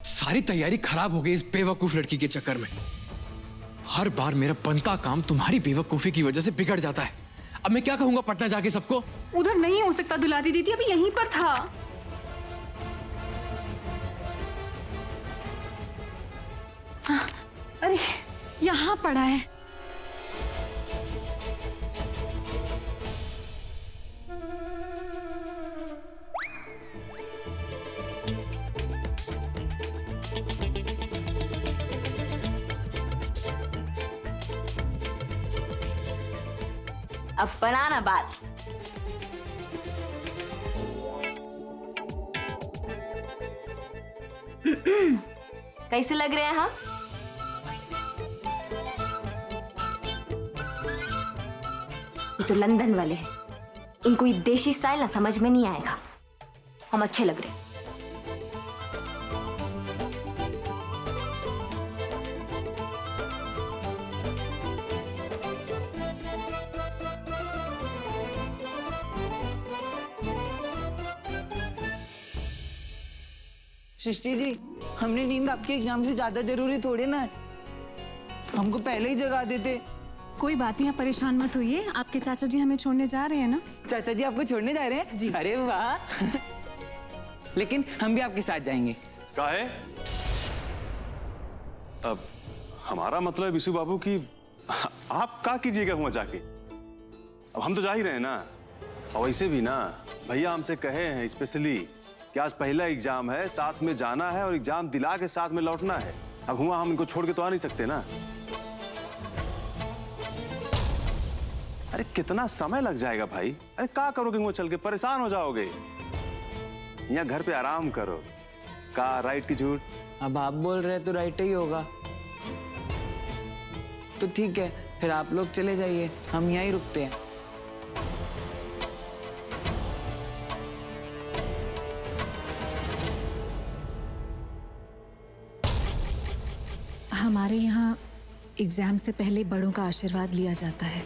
सारी तैयारी खराब हो गई इस बेवकूफ लड़की के चक्कर में। हर बार मेरा बनता काम तुम्हारी बेवकूफी की वजह से बिगड़ जाता है। अब मैं क्या कहूंगा पटना जाके सबको? उधर नहीं हो सकता दुलारी दीदी, अभी यहीं पर था। अरे यहाँ पड़ा है। अब बनाना बात। कैसे लग रहे हैं हम? ये तो लंदन वाले हैं, इनको ये देशी स्टाइल ना समझ में नहीं आएगा। हम अच्छे लग रहे हैं। सृष्टि जी, हमने नींद आपके एग्जाम से ज्यादा जरूरी थोड़ी ना है, हमको पहले ही जगा देते। कोई बात नहीं, आप परेशान मत होइए। आपके चाचा जी हमें छोड़ने जा रहे हैं ना? चाचा जी आपको छोड़ने जा रहे हैं? जी। अरे वाह। लेकिन हम भी आपके साथ जाएंगे। काहे? अब हमारा मतलब है विशु बाबू की आप क्या कीजिएगा वहां जाके? अब हम तो जा ही रहे हैं ना। और वैसे भी ना भैया हमसे कहे हैं स्पेशली कि आज पहला एग्जाम है, साथ में जाना है और एग्जाम दिला के साथ में लौटना है। अब हुआ हम इनको छोड़ के तो आ नहीं सकते ना। अरे कितना समय लग जाएगा भाई। अरे क्या करोगे वहां चल के? परेशान हो जाओगे। यहाँ घर पे आराम करो। का राइट की झूठ? अब आप बोल रहे हैं तो राइट ही होगा। तो ठीक है, फिर आप लोग चले जाइए, हम यहाँ ही रुकते हैं। हमारे यहाँ एग्जाम से पहले बड़ों का आशीर्वाद लिया जाता है।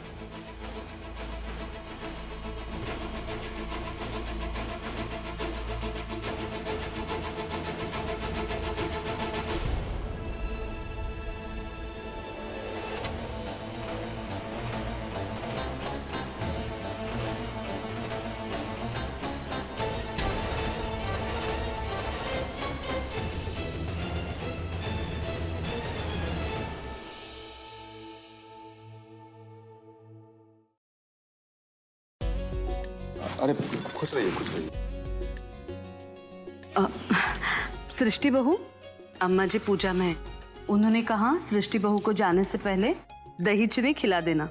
अरे खुश रहिए, खुश रहिए। सृष्टि बहू, अम्मा जी पूजा में उन्होंने कहा सृष्टि बहू को जाने से पहले दही चिनी खिला देना।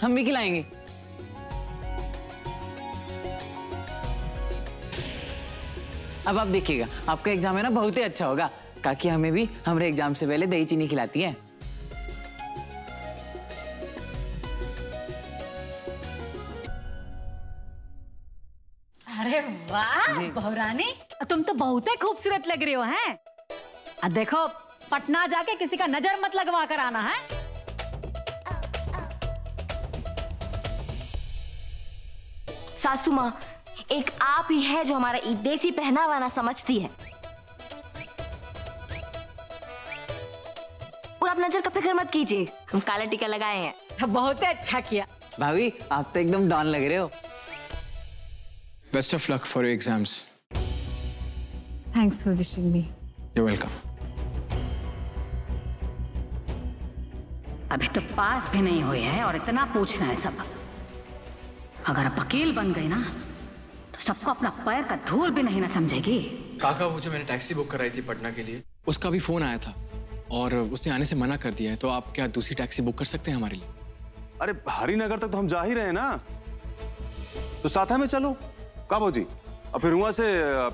हम भी खिलाएंगे। अब आप देखिएगा, आपका एग्जाम है ना बहुत ही अच्छा होगा। काकी हमें भी हमारे एग्जाम से पहले दही चीनी खिलाती है। अरे वाह बहुरानी, तुम तो बहुत ही खूबसूरत लग रही हो हैं। अब देखो पटना जाके किसी का नजर मत लगवा कर आना है। सासू माँ, एक आप ही है जो हमारा देसी पहनावा ना समझती है। और आप नजर का फिक्र मत कीजिए, हम काला टीका लगाए हैं। बहुत ही अच्छा किया। भाभी, आप तो एकदम डॉन लग रहे हो। Best of luck for your exams. Thanks for wishing me. You welcome. अभी तो पास भी नहीं हुए हैं और इतना पूछना है सब। अगर आप वकील बन गए ना तो सबको अपना पैर का धूल भी नहीं ना समझेगी। काका, वो जो मैंने टैक्सी बुक कराई थी पटना के लिए, उसका भी फोन आया था और उसने आने से मना कर दिया है। तो आप क्या दूसरी टैक्सी बुक कर सकते हैं हमारे लिए? अरे हरिनगर तक तो हम जा ही रहे हैं ना, तो साथ में चलो। का जी? और फिर वहां से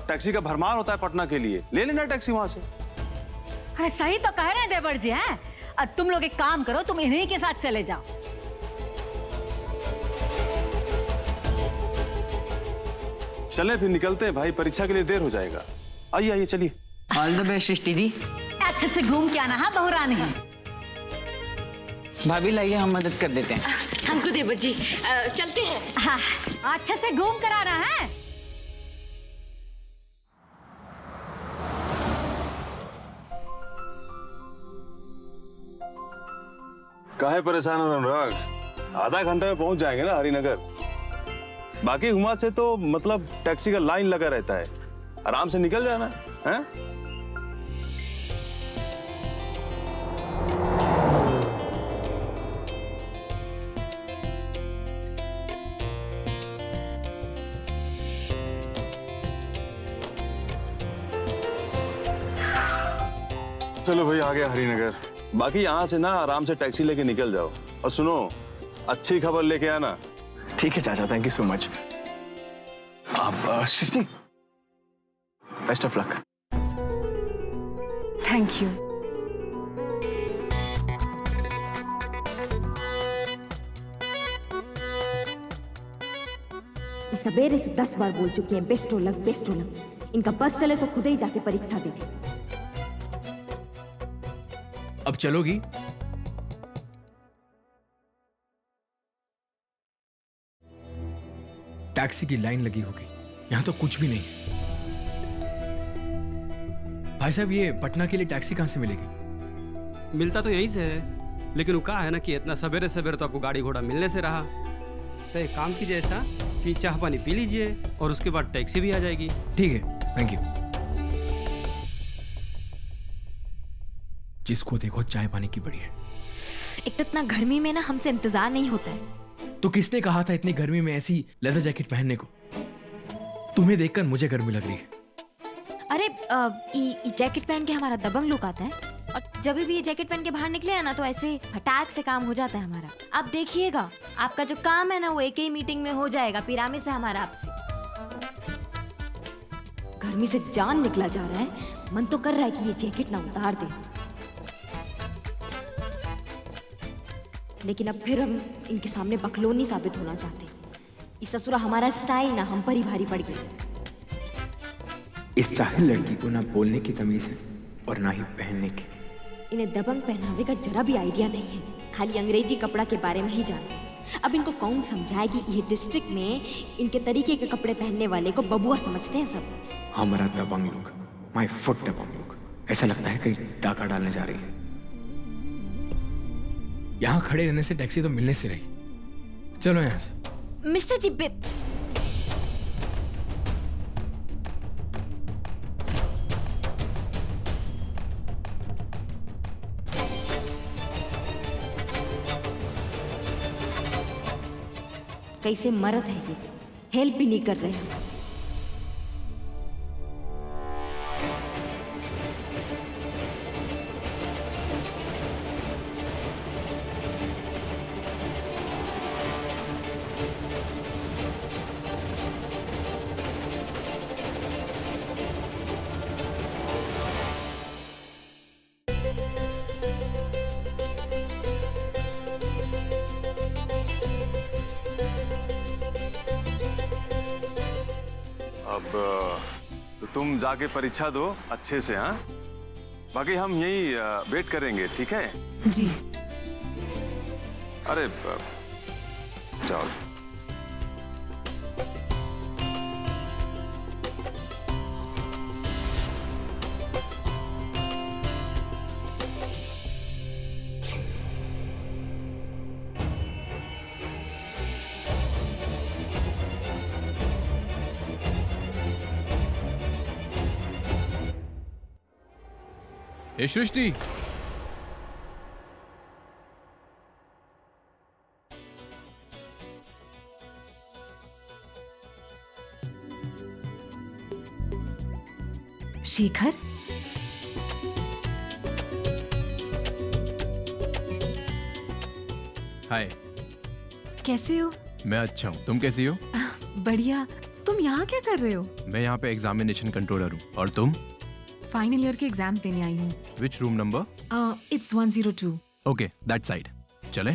टैक्सी का भरमार होता है पटना के लिए, ले लेना टैक्सी वहां से। अरे सही तो कह रहे हैं देवर जी हैं। अब तुम लोग एक काम करो, तुम इन्हीं के साथ चले जाओ। चले फिर निकलते हैं भाई, परीक्षा के लिए देर हो जाएगा। आइए आइए चलिए। All the best Srishti ji. अच्छे से घूम के आना है बहुरानी है। भाभी लाइए, हम मदद कर देते हैं। हमको देवर जी चलते हैं। हाँ, अच्छे से घूम कर आना है। काहे परेशान हो अनुराग? आधा घंटे में पहुंच जाएंगे ना हरिनगर। बाकी हुमा से तो मतलब टैक्सी का लाइन लगा रहता है, आराम से निकल जाना है। चलो भाई, आ गया हरिनगर। बाकी यहाँ से ना आराम से टैक्सी लेके निकल जाओ। और सुनो, अच्छी खबर लेके आना। ठीक है चाचा, थैंक यू सो मच। आप Srishti, best of luck. Thank you. सवेरे से 10 बार बोल चुके हैं बेस्ट हो लक, बेस्ट हो लक। इनका बस चले तो खुद ही जाके परीक्षा दे दे। अब चलोगी? टैक्सी की लाइन लगी होगी, यहां तो कुछ भी नहीं है। भाई साहब, ये पटना के लिए टैक्सी कहां से मिलेगी? मिलता तो यहीं से है, लेकिन वो कहा है ना कि इतना सवेरे सवेरे तो आपको गाड़ी घोड़ा मिलने से रहा। तो एक काम कीजिए ऐसा कि चाह पानी पी लीजिए और उसके बाद टैक्सी भी आ जाएगी। ठीक है, थैंक यू। जिसको देखो चाय पानी की बड़ी है। एक तो इतना गर्मी में ना हमसे इंतजार नहीं होता है। तो किसने कहा था इतनी गर्मी में ऐसी लेदर जैकेट पहनने को? तुम्हें देखकर मुझे गर्मी लग रही है। अरे ये जैकेट पहन के हमारा दबंग लुक आता है, और जब भी ये जैकेट पहन के बाहर निकले हैं ना तो ऐसे फटाक से काम हो जाता है हमारा। आप देखिएगा, आपका जो काम है ना वो एक ही मीटिंग में हो जाएगा, पिरामिड से हमारा आपसे। गर्मी से जान निकला जा रहा है, मन तो कर रहा है कि ये जैकेट ना उतार दे, लेकिन अब फिर हम इनके सामने बकलोनी साबित होना चाहते। इस ससुरा हमारा स्टाइल ना हम पर ही भारी पड़ गया। इस चाहे लड़की को ना बोलने की तमीज है और ना ही पहनने की। इन्हें दबंग पहनावे का जरा भी आइडिया नहीं है, खाली अंग्रेजी कपड़ा के बारे में ही जानते हैं। अब इनको कौन समझाए कि ये डिस्ट्रिक्ट में इनके तरीके के कपड़े पहनने वाले को बबुआ समझते हैं सब। हमारा दबंग लुक, माय फुट दबंग लुक, ऐसा लगता है कहीं डाका डालने जा रही है। यहाँ खड़े रहने से टैक्सी तो मिलने से रही। चलो यहाँ से। मिस्टर जी कैसे मर्द है ये, हेल्प भी नहीं कर रहे हैं। अब तो तुम जाके परीक्षा दो अच्छे से। हाँ, बाकी हम यही वेट करेंगे, ठीक है? जी। अरे जाओ। ए सृष्टि, शेखर, हाय। कैसे हो? मैं अच्छा हूँ, तुम कैसी हो? बढ़िया। तुम यहाँ क्या कर रहे हो? मैं यहाँ पे एग्जामिनेशन कंट्रोलर हूँ। और तुम? फाइनल ईयर के एग्जाम देने आई हूँ। Which room number? It's 102। Okay, that side. चले?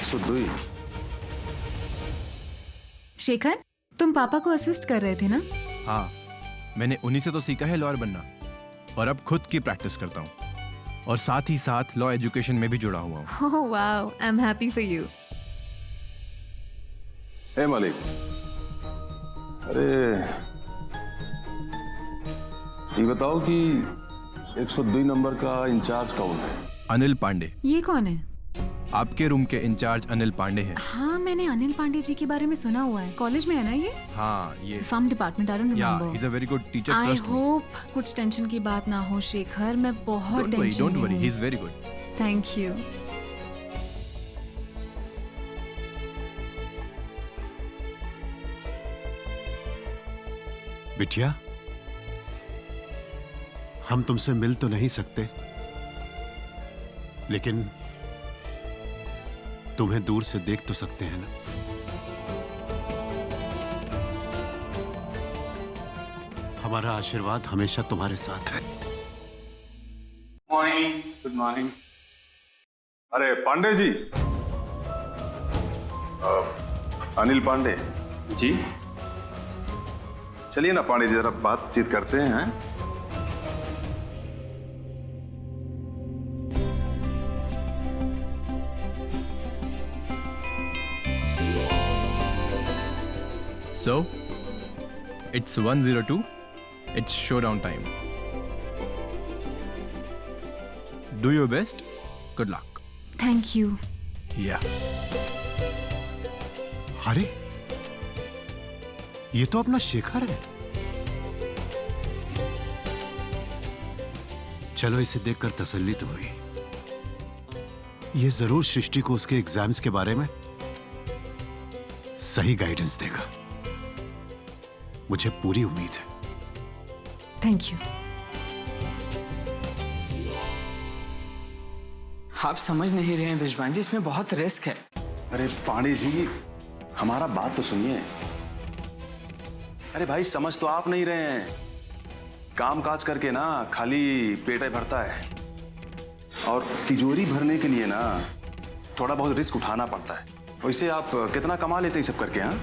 सुधुई, शेखर, तुम पापा को असिस्ट कर रहे थे ना? हाँ, मैंने उन्हीं से तो सीखा है लॉयर बनना, और अब खुद की प्रैक्टिस करता हूँ, और साथ ही साथ लॉ एजुकेशन में भी जुड़ा हुआ हूँ। Oh wow, I'm happy for you. हे मालिक, अरे ये बताओ कि 102 नंबर का इंचार्ज कौन है? अनिल पांडे। ये कौन है? आपके रूम के इंचार्ज अनिल पांडे हैं। हाँ, मैंने अनिल पांडे जी के बारे में सुना हुआ है। कॉलेज में है ना ये? हाँ, ये Some department, I don't या remember. Is a very good teacher. I trust me. hope कुछ टेंशन की बात ना हो शेखर, मैं बहुत टेंशन डोंट में वरी, ही हूँ। Is very good. Thank you. बिटिया, हम तुमसे मिल तो नहीं सकते, लेकिन तुम्हें दूर से देख तो सकते हैं ना। हमारा आशीर्वाद हमेशा तुम्हारे साथ है। Morning, good morning. अरे पांडे जी, अनिल पांडे जी। चलिए ना पांडे जी, जरा बातचीत करते हैं। So, it's 102. It's showdown time. Do your best. Good luck. Thank you. Yeah. अरे, ये तो अपना शेखर है। चलो, इसे देखकर तसल्ली तो हुई। ये जरूर सृष्टि को उसके एग्जाम्स के बारे में सही गाइडेंस देगा। मुझे पूरी उम्मीद है। Thank you. आप समझ नहीं रहे हैं विश्वान जी, इसमें बहुत रिस्क है। अरे पांडे जी, हमारा बात तो सुनिए। अरे भाई, समझ तो आप नहीं रहे हैं। काम काज करके ना खाली पेट ही भरता है, और तिजोरी भरने के लिए ना थोड़ा बहुत रिस्क उठाना पड़ता है। वैसे आप कितना कमा लेते हैं सब करके? हाँ,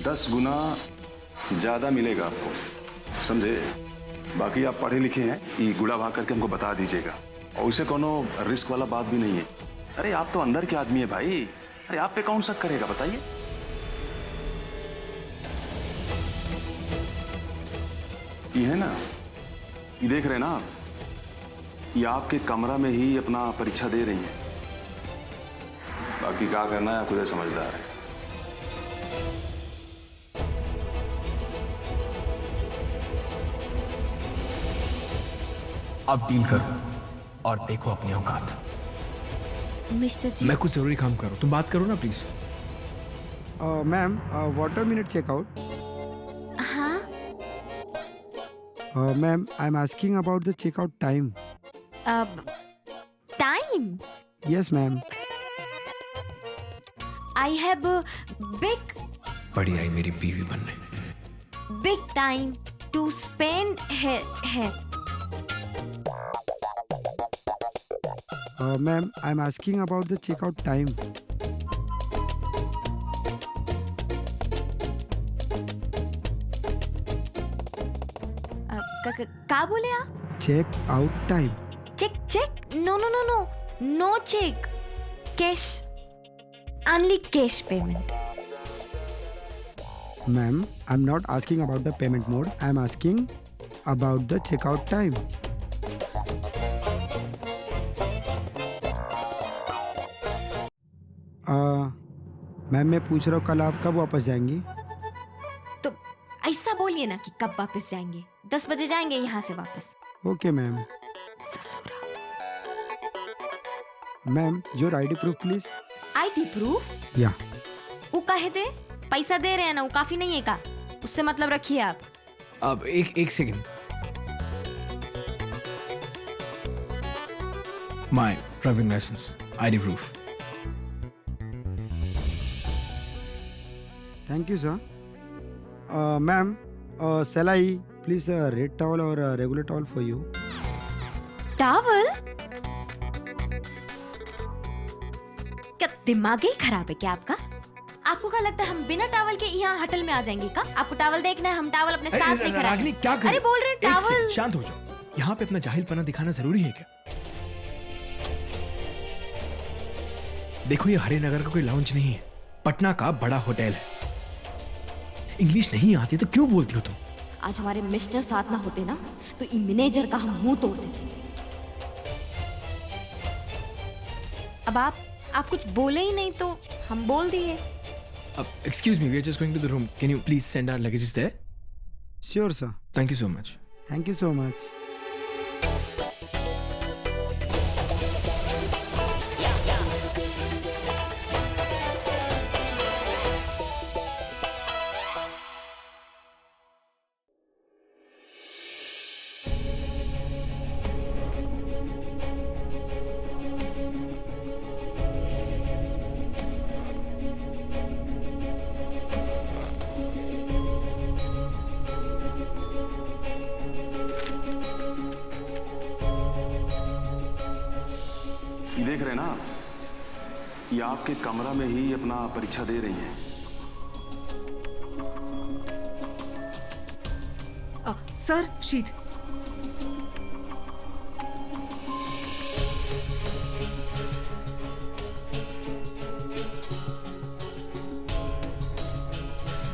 10 गुना ज्यादा मिलेगा आपको, समझे? बाकी आप पढ़े लिखे हैं, ये गुड़ा भाग करके हमको बता दीजिएगा। और उसे कोनो रिस्क वाला बात भी नहीं है। अरे आप तो अंदर के आदमी है भाई, अरे आप पे कौन शक करेगा, बताइए। ये है ना, ये देख रहे हैं ना आप, ये आपके कमरा में ही अपना परीक्षा दे रही है। बाकी क्या करना है आप खुद समझदार है। अब डील करो और देखो अपनी औकात। मिस्टर जी, मैं कुछ जरूरी काम करूं, तुम बात करो ना please. Ma'am, water minute checkout. हाँ, ma'am, I am asking about the checkout time. Time? Yes ma'am. I have big बड़ी आई मेरी बीवी बनने। टाइम टू स्पेंड है। Ma'am, I am asking about the checkout time. क्या बोले आप? Check out time. Check? No check, cash, only cash payment. Ma'am, I am not asking about the payment mode, I am asking about the checkout time. Ma'am, मैं पूछ रहा हूँ कल आप कब वापस जाएंगी? तो ऐसा बोलिए ना कि कब वापस जाएंगे। 10 बजे जाएंगे यहाँ से वापस। Okay ma'am. ससुरा। Ma'am, your ID proof please. ID proof? Yeah. वो काहे दे? पैसा दे रहे हैं ना, वो काफी नहीं है का? उससे मतलब रखिए आप। अब एक second. My driving licence, ID proof. Thank you sir. Ma'am, shall I please red towel or regular towel for you? Towel? क्या दिमाग ही खराब है क्या आपका? आपको क्या लगता है हम बिना टॉवल के यहाँ होटल में आ जाएंगे का? आपको टॉवल देखना है, हम टॉवल अपने साथ लेकर आएंगे। रागिनी क्या कर अरे बोल रहे हैं एक टॉवल। सेकंड, शांत हो जाओ। यहाँ पे अपना जाहिलपना दिखाना जरूरी है क्या? देखो ये हरिनगर का कोई लाउंज नहीं है, पटना का बड़ा होटल है। इंग्लिश नहीं आती तो क्यों बोलती हो तुम? आज हमारे मिस्टर साथ ना होते ना तो ई मैनेजर का हम मुंह तोड़ देते। अब आप कुछ बोले ही नहीं तो हम बोल दिए। अब excuse me, we are just going to the room, can you please send our luggages there? Sure sir. Thank you so much. Thank you so much. देख रहे हैं ना, ये आपके कमरा में ही अपना परीक्षा दे रही है। Sir sheet.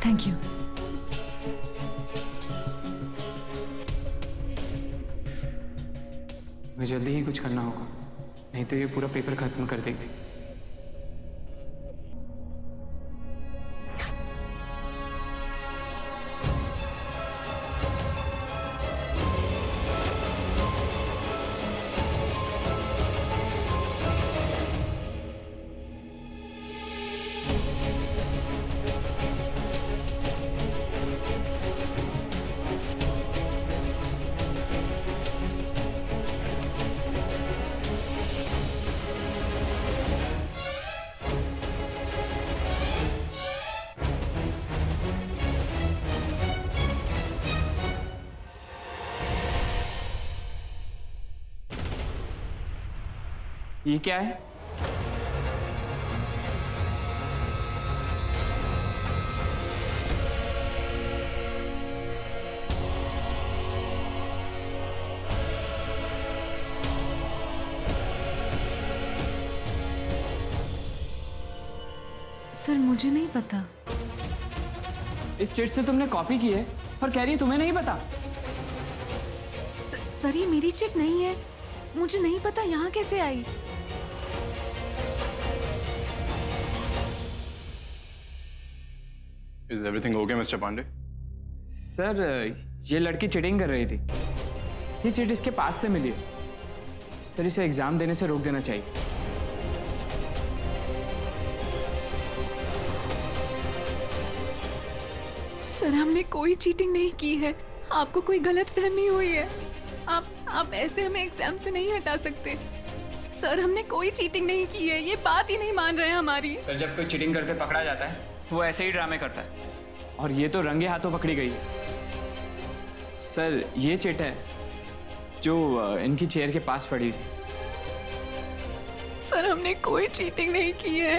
Thank you. मुझे जल्दी ही कुछ करना होगा, नहीं तो ये पूरा पेपर खत्म कर देगी। ये क्या है? सर मुझे नहीं पता। इस चिट से तुमने कॉपी की है और कह रही है तुम्हें नहीं पता। सर ये मेरी चिट नहीं है, मुझे नहीं पता यहाँ कैसे आई। Is everything okay, Mr. Pandey? Sir ये लड़की चीटिंग कर रही थी, ये चिट इसके पास से मिली है। सर इसे एग्जाम देने से रोक देना चाहिए। सर हमने कोई चीटिंग नहीं की है, आपको कोई गलत फहमी हुई है। आप ऐसे हमें एग्जाम से नहीं हटा सकते। सर हमने कोई चीटिंग नहीं की है, ये बात ही नहीं मान रहे हैं हमारी। सर जब कोई चीटिंग करके पकड़ा जाता है तो वो ऐसे ही ड्रामे करता है, और ये तो रंगे हाथों पकड़ी गई है। सर ये चिट है जो इनकी चेयर के पास पड़ी थी। सर हमने कोई चीटिंग नहीं की है।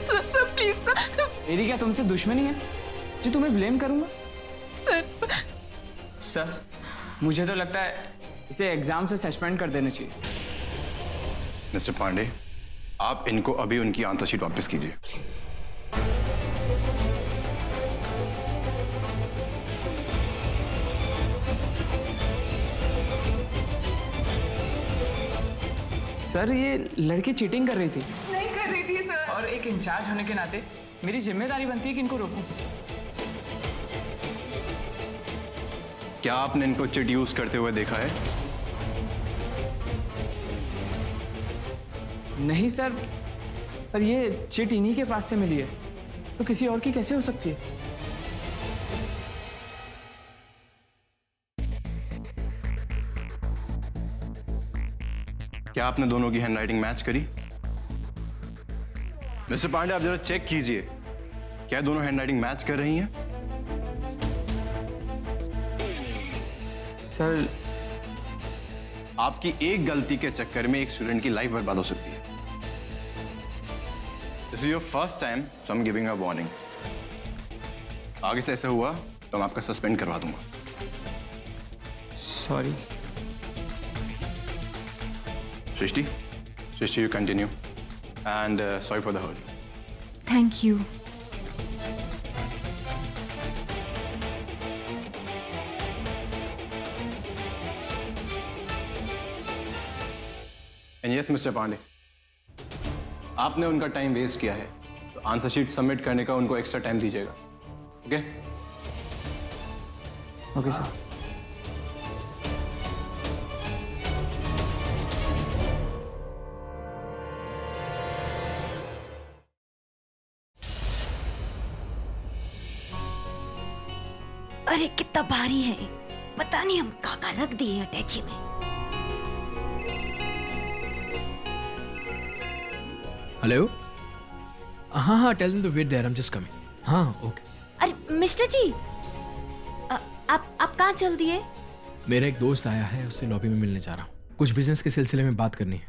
Sir please sir. मेरी क्या तुमसे दुश्मनी है जो तुम्हें ब्लेम करूंगा? सर मुझे तो लगता है इसे एग्जाम से सस्पेंड कर देना चाहिए। मिस्टर पांडे, आप इनको अभी उनकी आंसर शीट वापस कीजिए। सर ये लड़की चीटिंग कर रही थी। नहीं कर रही थी सर। और एक इंचार्ज होने के नाते मेरी जिम्मेदारी बनती है कि इनको रोकूं। क्या आपने इनको चिट यूज करते हुए देखा है? नहीं सर, पर ये चिट इन्हीं के पास से मिली है, तो किसी और की कैसे हो सकती है? क्या आपने दोनों की हैंडराइटिंग मैच करी? मिस्टर पांडे, आप जरा चेक कीजिए, क्या दोनों हैंडराइटिंग मैच कर रही हैं? सर आपकी एक गलती के चक्कर में एक स्टूडेंट की लाइफ बर्बाद हो सकती है। This is your first time, so I am giving a warning. आगे से ऐसा हुआ तो मैं आपका सस्पेंड करवा दूंगा। Sorry. Srishti, Srishti you continue and sorry for the hurt. Thank you. And yes mister Pandey, आपने उनका टाइम वेस्ट किया है तो आंसर शीट सबमिट करने का उनको एक्स्ट्रा टाइम दीजिएगा। ओके? Okay sir. अरे कितना भारी है, पता नहीं हम काका रख दिए अटैची में। हेलो। हाँ हाँ, tell them to wait there, I am just coming. हाँ ओके। अरे मिस्टर जी, आप कहाँ चल दिए? मेरा एक दोस्त आया है, उससे लॉबी में मिलने जा रहा हूँ, कुछ बिजनेस के सिलसिले में बात करनी है।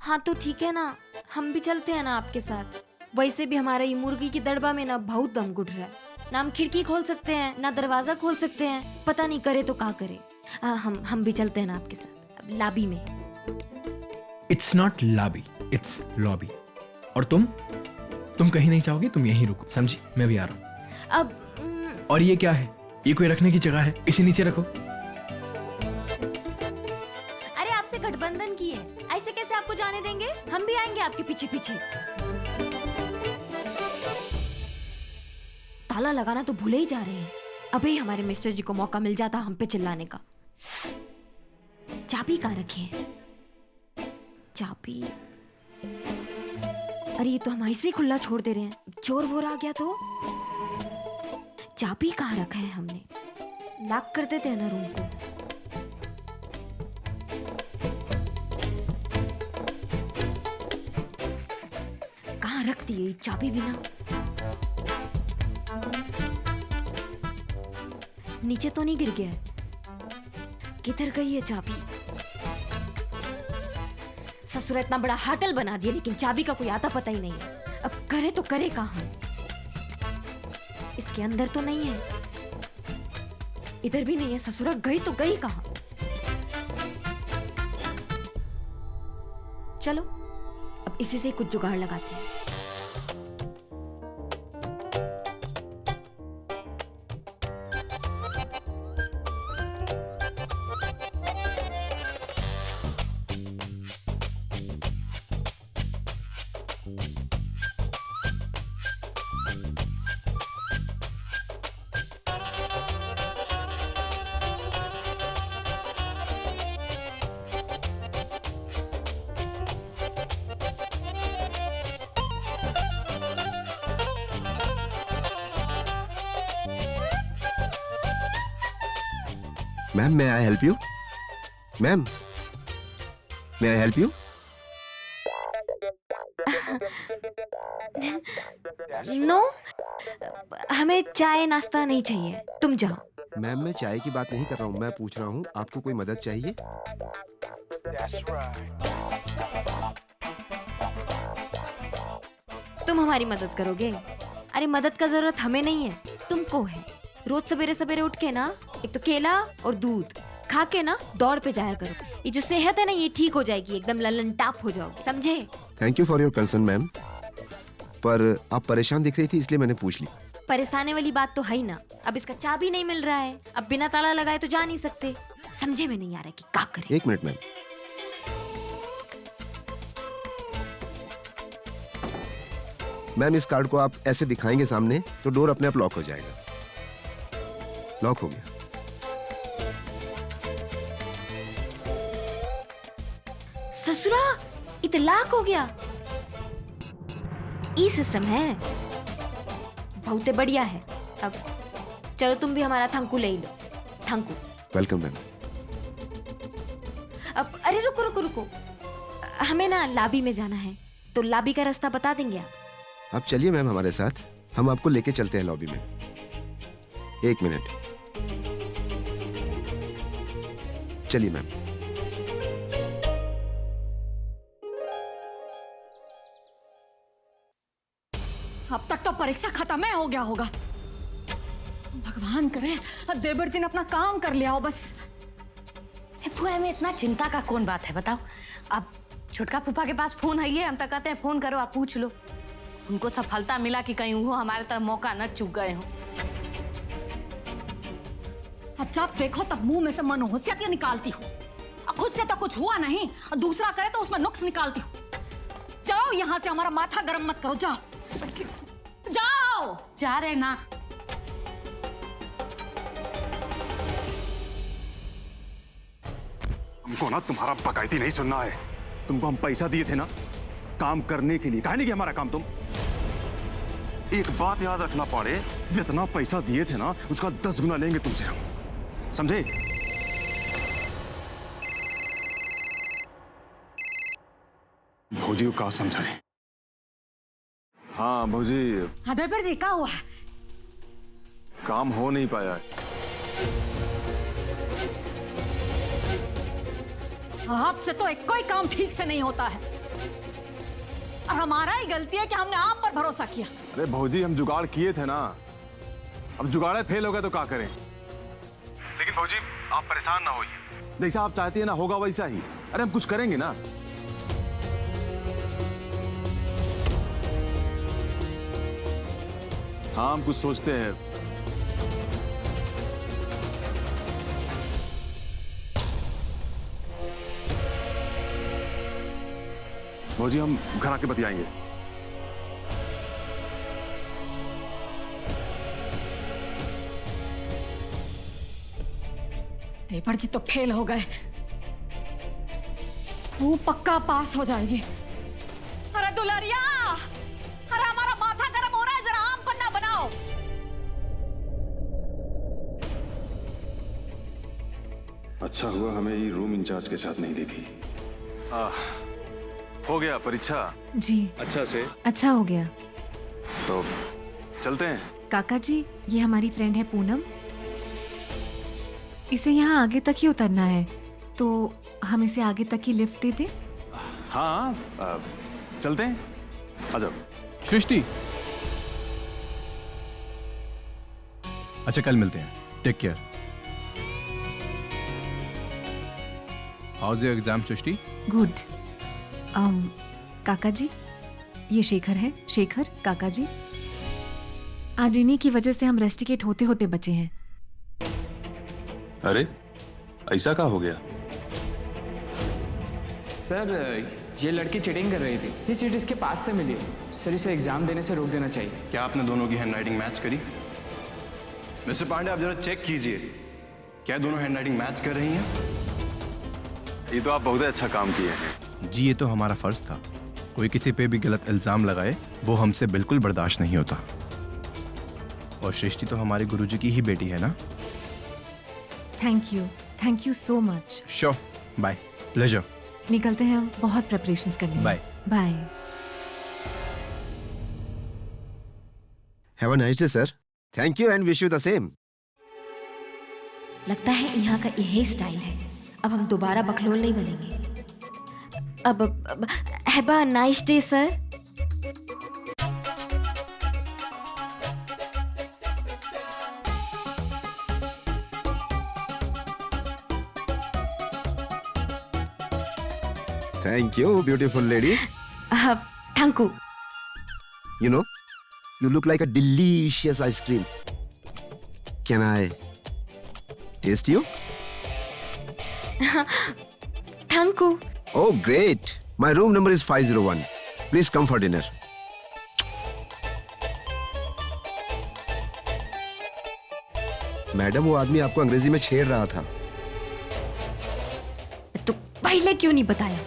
हाँ तो ठीक है ना, हम भी चलते हैं ना आपके साथ। वैसे भी हमारा ये मुर्गी की दड़बा में ना बहुत दम घुट रहा है, ना हम खिड़की खोल सकते हैं ना दरवाजा खोल सकते हैं, पता नहीं करे तो क्या करे। हम भी चलते हैं ना आपके साथ लॉबी में। It's not lobby, it's lobby. और तुम कहीं नहीं जाओगे, तुम यहीं रुको, समझी? मैं भी आ रहा हूँ। अब और ये क्या है? ये कोई रखने की जगह है? इसे नीचे रखो। अरे आपसे गठबंधन की है, ऐसे कैसे आपको जाने देंगे? हम भी आएंगे आपके पीछे पीछे। ताला लगाना तो भूले ही जा रहे हैं। अबे हमारे मिस्टर जी को मौका मिल जाता हम पे चिल्लाने का। चाबी कहाँ रखी है? चाबी, अरे ये तो हम ऐसे ही खुला छोड़ दे रहे हैं, चोर वोर आ गया तो। चाबी कहाँ रखा है हमने? लॉक कर देते हैं ना रूम को। कहाँ रख दी ये चाबी बिना? नीचे तो नहीं गिर गया है? किधर गई है चाबी? ससुर इतना बड़ा होटल बना दिया लेकिन चाबी का कोई आता पता ही नहीं है। अब करे तो करे कहाँ? इसके अंदर तो नहीं है, इधर भी नहीं है। ससुरा गई तो गई कहाँ? चलो अब इसी से कुछ जुगाड़ लगाते हैं। Ma'am, may I help you? Ma'am, may I help you? No, हमें चाय नाश्ता नहीं चाहिए, तुम जाओ। मैम, मैं चाय की बात नहीं कर रहा हूँ, मैं पूछ रहा हूँ आपको कोई मदद चाहिए? तुम हमारी मदद करोगे? अरे मदद का जरूरत हमें नहीं है, तुमको है। रोज सवेरे सवेरे उठ के ना एक तो केला और दूध खा के ना दौड़ पे जाया करो। ये जो सेहत है ना ये ठीक हो जाएगी, एकदम ललन टाप हो जाओगे, समझे? Thank you for your concern ma'am, पर आप परेशान दिख रही थी इसलिए मैंने पूछ ली। परेशानी वाली बात तो है ही ना। अब इसका चाबी नहीं मिल रहा है, अब बिना ताला लगाए तो जा नहीं सकते। समझे में नहीं आ रहा कि क्या करें। एक मिनट मैम, मैम इस कार्ड को आप ऐसे दिखाएंगे सामने तो डोर अपने आप लॉक हो जाएगा। लॉक हो गया। ससुरा इतलाक हो गया। ई सिस्टम है, बहुत बढ़िया है। अब चलो तुम भी हमारा थंकू ले लो। थंकू वेलकम मैम। अब अरे रुको रुको रुको, हमें ना लॉबी में जाना है, तो लॉबी का रास्ता बता देंगे आप? आप चलिए मैम हमारे साथ, हम आपको लेके चलते हैं लॉबी में। एक मिनट, चलिए मैम। अब तक तो परीक्षा खत्म ही हो गया होगा। भगवान करे देवर जी ने अपना काम कर लिया हो बस। फूफा में इतना चिंता का कौन बात है बताओ। अब छोटका फूफा के पास फोन है, ये हम तो कहते हैं फोन करो, आप पूछ लो। उनको सफलता मिला कि कहीं वो हमारे तरफ मौका न चूक गए हो। अब जब देखो तब मुंह में से मनोहसियत निकालती हो। अब खुद से तो कुछ हुआ नहीं और दूसरा करे तो उसमें नुक्स निकालती हो। जाओ यहाँ से, हमारा माथा गर्म मत करो, जाओ जाओ। जा रहे ना। हमको ना तुम्हारा बकायदी नहीं सुनना है। तुमको हम पैसा दिए थे ना काम करने के लिए, काहे नहीं किया हमारा काम तुम? एक बात याद रखना पड़े, जितना पैसा दिए थे ना उसका 10 गुना लेंगे तुमसे हम, समझे? भौजी को कहा समझाए? हाँ भौजी, देवर जी क्या हुआ? काम हो नहीं पाया है। आपसे तो एक कोई काम ठीक से नहीं होता है और हमारा ही गलती है कि हमने आप पर भरोसा किया। अरे भौजी हम जुगाड़ किए थे ना, अब जुगाड़े फेल हो गए तो क्या करें? लेकिन भौजी आप परेशान ना होइए, जैसा आप चाहती है ना होगा वैसा ही। अरे हम कुछ करेंगे ना। हाँ हम कुछ सोचते हैं। भौजी हम घर आके बतियाएंगे। देवर जी तो फेल हो गए, तू पक्का पास हो जाएगी। अरे दुलारिया, अरे हमारा माथा गर्म हो रहा है, जरा आम पन्ना बनाओ। अच्छा हुआ हमें ये रूम इंचार्ज के साथ नहीं देखी। हो गया परीक्षा? जी अच्छा से? अच्छा हो गया। तो चलते हैं। काका जी, ये हमारी फ्रेंड है पूनम, इसे यहाँ आगे तक ही उतरना है, तो हम इसे आगे तक की लिफ्ट दे दें? हाँ चलते हैं, आ जाओ। सृष्टि, अच्छा कल मिलते हैं, take care. How is your exam Srishti? Good. काका जी, ये शेखर है, शेखर काका जी। आज इन्हीं की वजह से हम रेस्टिकेट होते होते बचे हैं। अरे ऐसा क्या हो गया? सर ये लड़की चीटिंग कर रही थी, ये चीट इसके पास से मिली। सर इसे एग्जाम देने से रोक देना चाहिए। क्या आपने दोनों की हैंडराइटिंग मैच करी? मिस्टर पांडे आप जरा चेक कीजिए, क्या दोनों हैंडराइटिंग मैच कर रही हैं? ये तो आप बहुत अच्छा काम किए हैं। जी ये तो हमारा फर्ज था, कोई किसी पे भी गलत इल्जाम लगाए वो हमसे बिल्कुल बर्दाश्त नहीं होता। और सृष्टि तो हमारे गुरुजी की ही बेटी है ना। Thank you so much. Sure, bye, pleasure. निकलते हैं, हम बहुत प्रिपरेशंस करनी। Bye bye. Have a nice day sir. Thank you and wish you the same. लगता है यहाँ का यही स्टाइल है, अब हम दोबारा बखलोल नहीं बनेंगे। अब have a nice day sir. Thank you, beautiful lady. Thank you. You know, you look like a delicious ice cream. Can I taste you? Thank you. Oh, great. My room number is 501. Please come for dinner. Madam, वो आदमी आपको अंग्रेजी में छेड़ रहा था। तो पहले क्यों नहीं बताया?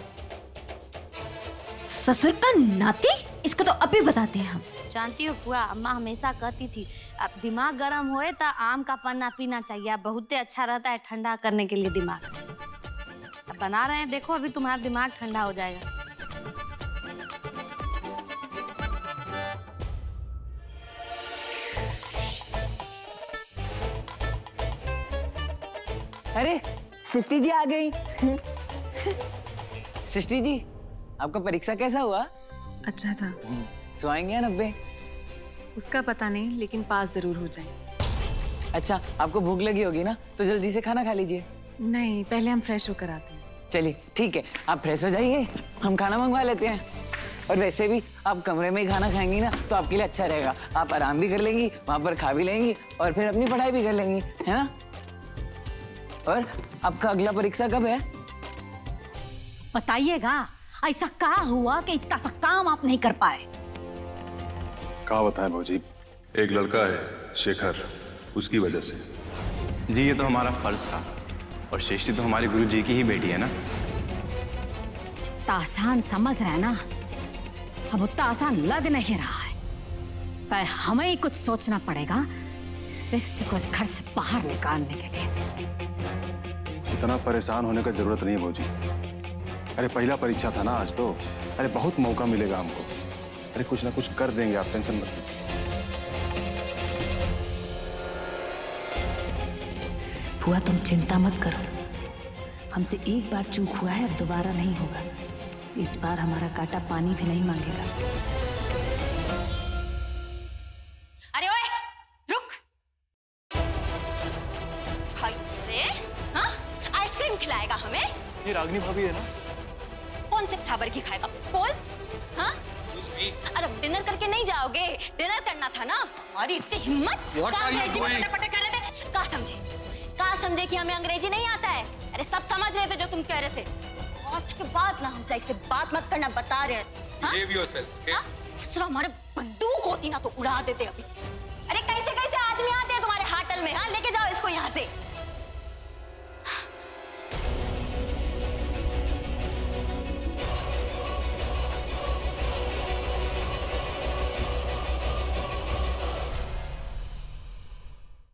ससुर का नाती, इसको तो अभी बताते हैं हम। जानती हो फुआ, अम्मा हमेशा कहती थी अब दिमाग गर्म होए तो आम का पन्ना पीना चाहिए, बहुत अच्छा रहता है ठंडा करने के लिए दिमाग। अब बना रहे हैं, देखो अभी तुम्हारा दिमाग ठंडा हो जाएगा। अरे सृष्टि जी आ गई। सृष्टि जी, आपका परीक्षा कैसा हुआ? अच्छा था। सोएंगे या 90? उसका पता नहीं, लेकिन पास जरूर हो जाए। अच्छा, आपको भूख लगी होगी ना, तो जल्दी से खाना खा लीजिए। नहीं, पहले हम फ्रेश होकर आते हैं। चलिए ठीक है, आप फ्रेश हो जाइए, हम खाना मंगवा लेते हैं। और वैसे भी आप कमरे में ही खाना खाएंगी ना, तो आपके लिए अच्छा रहेगा। आप आराम भी कर लेंगी, वहां पर खा भी लेंगी और फिर अपनी पढ़ाई भी कर लेंगी, है ना? और आपका अगला परीक्षा कब है? बताइएगा, ऐसा क्या हुआ कि इतना सा काम आप नहीं कर पाए? क्या बताएं भौजी, एक लड़का है शेखर, उसकी वजह से। जी ये तो हमारा फर्ज था, और सृष्टि तो हमारे गुरु जी की ही बेटी है ना। जितना आसान समझ रहे हैं ना, अब उतना आसान लग नहीं रहा है। तो हमें ही कुछ सोचना पड़ेगा सृष्टि को इस घर से बाहर निकालने के लिए। इतना परेशान होने का जरूरत नहीं है भौजी। अरे पहला परीक्षा था ना आज तो, अरे बहुत मौका मिलेगा हमको। अरे कुछ ना कुछ कर देंगे, आप टेंशन मत लीजिए। बुआ तुम चिंता मत करो, हमसे एक बार चूक हुआ है, अब दोबारा नहीं होगा। इस बार हमारा कांटा पानी भी नहीं मांगेगा। अरे ओए, रुक। भाई से, हाँ? आइसक्रीम खिलाएगा हमें? ये रागनी भाभी है ना? कौन से फ्लेवर की खाएगा? बोल, हाँ? अरे डिनर करके नहीं जाओगे? डिनर करना था ना? हमारी इतनी हिम्मत? अंग्रेजी में पटे कर रहे थे? कहाँ समझे कि हमें अंग्रेजी नहीं आता है? अरे सब समझ रहे थे जो तुम कह रहे थे। आज के बाद ना हमसे ऐसे बात मत करना, बता रहे हैं। हमारे बंदूक होती ना तो उड़ा देते अभी। अरे कैसे कैसे आदमी आते हैं तुम्हारे होटल में? हाँ, लेके जाओ इसको यहाँ से।